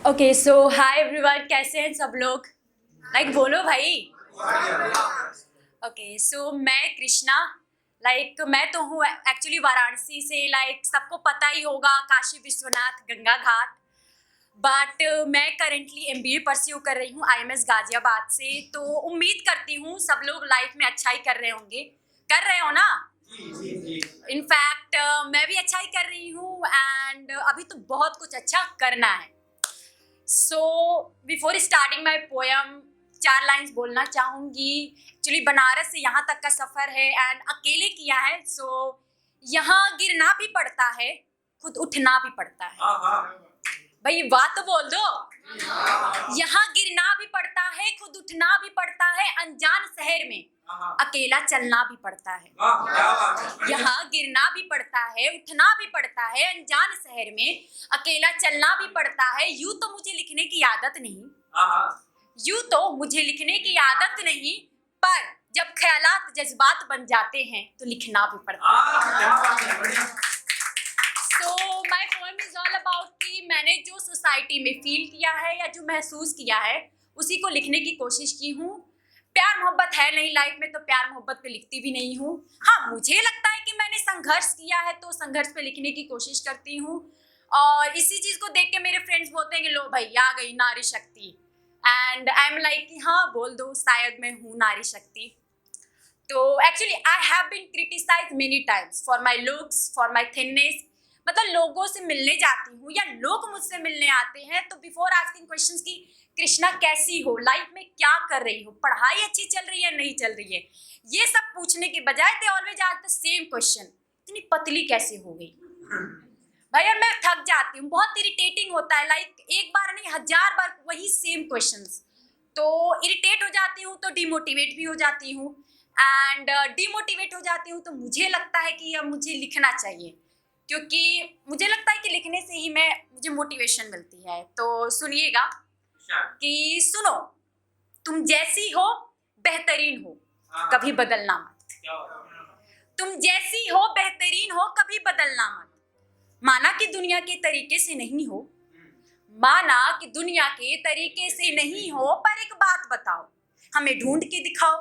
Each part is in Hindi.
ओके सो हाय एवरीवन, कैसे हैं सब लोग? बोलो भाई। ओके सो मैं कृष्णा, मैं तो हूँ एक्चुअली वाराणसी से। सबको पता ही होगा, काशी विश्वनाथ गंगा घाट। बट मैं करेंटली एमबीए परस्यू कर रही हूँ आईएमएस गाजियाबाद से। तो उम्मीद करती हूँ सब लोग लाइफ में अच्छा ही कर रहे होंगे। कर रहे हो ना? इनफैक्ट मैं भी अच्छा ही कर रही हूँ एंड अभी तो बहुत कुछ अच्छा करना है। So before starting my poem 4 lines बोलना चाहूँगी। एक्चुअली बनारस से यहाँ तक का सफ़र है एंड अकेले किया है। सो यहाँ गिरना भी पड़ता है, खुद उठना भी पड़ता है। भाई बात तो बोल दो। यहाँ गिरना भी पड़ता है, खुद उठना भी पड़ता है, अनजान शहर में अकेला चलना भी पड़ता है। यहाँ गिरना भी पड़ता है, उठना भी पड़ता है, अनजान शहर में अकेला चलना भी पड़ता है। यूं तो मुझे लिखने की आदत नहीं, पर जब ख्यालात जज्बात बन जाते हैं तो लिखना भी पड़ता है। So my poem is all about कि मैंने जो सोसाइटी में फील किया है या जो महसूस किया है उसी को लिखने की कोशिश की हूँ। प्यार मोहब्बत है नहीं लाइफ में, तो प्यार मोहब्बत पे लिखती भी नहीं हूँ। हाँ, मुझे लगता है कि मैंने संघर्ष किया है तो संघर्ष पे लिखने की कोशिश करती हूँ। और इसी चीज़ को देख के मेरे फ्रेंड्स बोलते हैं कि लो भाई आ गई नारी शक्ति, एंड आई एम लाइक कि हाँ बोल दो, शायद मैं हूँ नारी शक्ति। तो actually I have been criticise many times for my looks, for my thinness. मतलब लोगों से मिलने जाती हूँ या लोग मुझसे मिलने आते हैं तो बिफोर आस्किंग क्वेश्चंस की कृष्णा कैसी हो, लाइफ में क्या कर रही हो, पढ़ाई अच्छी चल रही है नहीं चल रही है, ये सब पूछने के बजाय they always ask the same question, इतनी पतली कैसे हो गई। भाई और मैं थक जाती हूँ, बहुत इरिटेटिंग होता है। एक बार नहीं 1000 बार वही सेम क्वेश्चंस, तो इरिटेट हो जाती हूँ, तो डिमोटिवेट भी हो जाती हूँ। एंड डिमोटिवेट हो जाती हूँ तो मुझे लगता है कि अब मुझे लिखना चाहिए, क्योंकि मुझे लगता है कि लिखने से ही मुझे मोटिवेशन मिलती है। तो सुनिएगा कि सुनो, तुम जैसी हो बेहतरीन हो, कभी बदलना मत। तुम जैसी हो बेहतरीन हो, कभी बदलना मत। माना कि दुनिया के तरीके से नहीं हो, माना कि दुनिया के तरीके से नहीं हो, पर एक बात बताओ हमें ढूंढ के दिखाओ।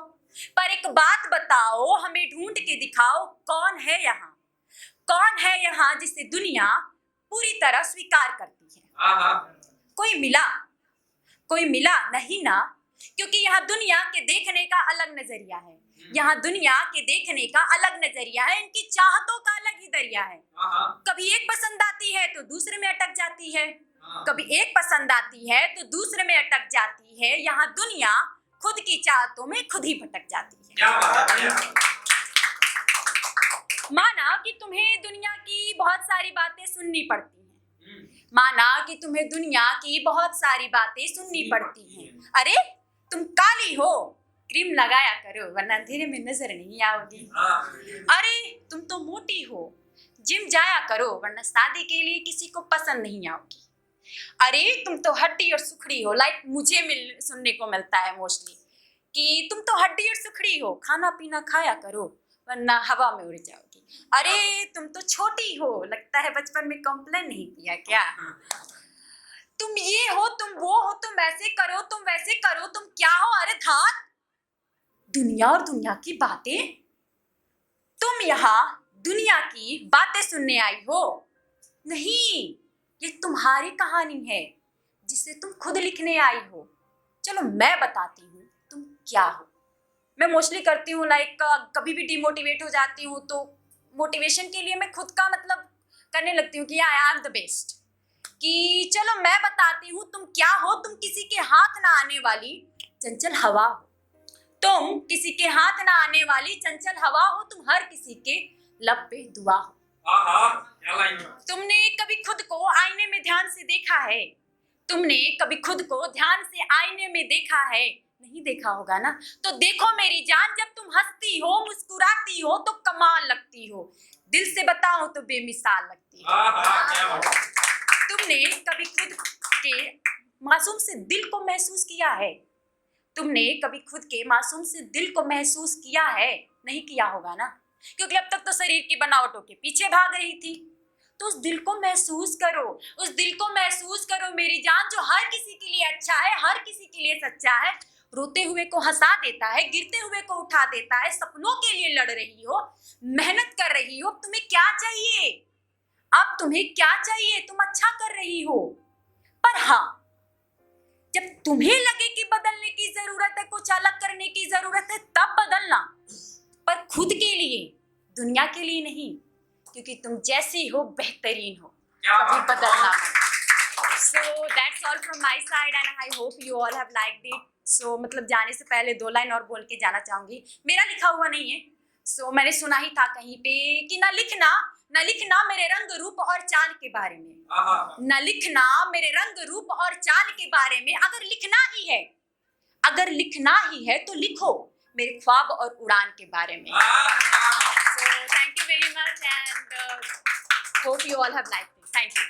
पर एक बात बताओ हमें ढूंढ के दिखाओ, कौन है यहाँ, कौन है यहाँ जिसे दुनिया पूरी तरह स्वीकार करती है। कोई मिला नहीं ना, क्योंकि यहाँ दुनिया के देखने का अलग नजरिया है। यहाँ दुनिया के देखने का अलग नजरिया है, इनकी चाहतों का अलग ही दरिया है। कभी एक पसंद आती है तो दूसरे में अटक जाती है, कभी एक पसंद आती है तो दूसरे में अटक जाती है। यहाँ दुनिया खुद की चाहतों में खुद ही भटक जाती है। माना कि तुम्हें दुनिया की बहुत सारी बातें सुननी पड़ती हैं, माना कि तुम्हें दुनिया की बहुत सारी बातें सुननी पड़ती हैं। अरे तुम काली हो, क्रीम लगाया करो वरना अंधेरे में नजर नहीं आओगी। अरे तुम तो मोटी हो, जिम जाया करो वरना शादी के लिए किसी को पसंद नहीं आओगी। अरे तुम तो हड्डी और सुखड़ी हो, मुझे सुनने को मिलता है मोस्टली कि तुम तो हड्डी और सुखड़ी हो, खाना पीना खाया करो वरना हवा में उड़ जाओगी। अरे तुम तो छोटी हो, लगता है बचपन में कंप्लेन नहीं किया क्या। तुम ये हो, तुम वो हो, तुम ऐसे करो, तुम वैसे करो, तुम क्या हो। अरे धात, दुनिया और दुनिया की बातें, तुम यहाँ दुनिया की बातें सुनने आई हो? नहीं, ये तुम्हारी कहानी है जिसे तुम खुद लिखने आई हो। चलो मैं बताती हूँ तुम क्या हो। मैं मोस्टली करती हूँ कभी भी डिमोटिवेट हो जाती हूँ तो मोटिवेशन के लिए मैं खुद का मतलब करने लगती हूँ कि आई एम द बेस्ट, कि चलो मैं बताती हूँ तुम क्या हो। तुम किसी के हाथ ना आने वाली चंचल हवा हो, तुम किसी के हाथ ना आने वाली चंचल हवा हो, तुम हर किसी के लब पे दुआ हो। तुमने कभी खुद को आईने में ध्यान से देखा है? तुमने कभी खुद को ध्यान से आईने में देखा है? नहीं देखा होगा ना, तो देखो मेरी जान, जब तुम हंसती हो मुस्कुराती हो तो कमाल लगती हो, दिल से बताओ तो बेमिसाल लगती हो। तुमने कभी खुद के मासूम से दिल को महसूस किया है? तुमने कभी खुद के मासूम से दिल को महसूस किया है? नहीं किया होगा ना, क्योंकि अब तक तो शरीर की बनावटों के पीछे भाग रही थी। तो उस दिल को महसूस करो, उस दिल को महसूस करो मेरी जान, जो हर किसी के लिए अच्छा है, हर किसी के लिए सच्चा है, रोते हुए को हंसा देता है, गिरते हुए को उठा देता है, सपनों के लिए लड़ रही हो, मेहनत कर रही हो, तुम्हें क्या चाहिए? अब तुम्हें क्या चाहिए? तुम अच्छा कर रही हो, पर हाँ, जब तुम्हें लगे कि बदलने की जरूरत है, कुछ अलग करने की जरूरत है, तब बदलना, पर खुद के लिए, दुनिया के लिए नहीं, क्योंकि तुम जैसी हो बेहतरीन हो, कभी बदलना मत। So that's all from my side and I hope you all have liked it. So मतलब जाने से पहले 2 लाइन और बोल के जाना चाहूंगी, मेरा लिखा हुआ नहीं है, so मैंने सुना ही था कहीं पे कि न लिखना मेरे रंग रूप और चाल के बारे में, न लिखना मेरे रंग रूप और चाल के बारे में, अगर लिखना ही है तो लिखो मेरे ख्वाब और उड़ान के बारे में। So thank you very much and hope you all have liked it. Thank you.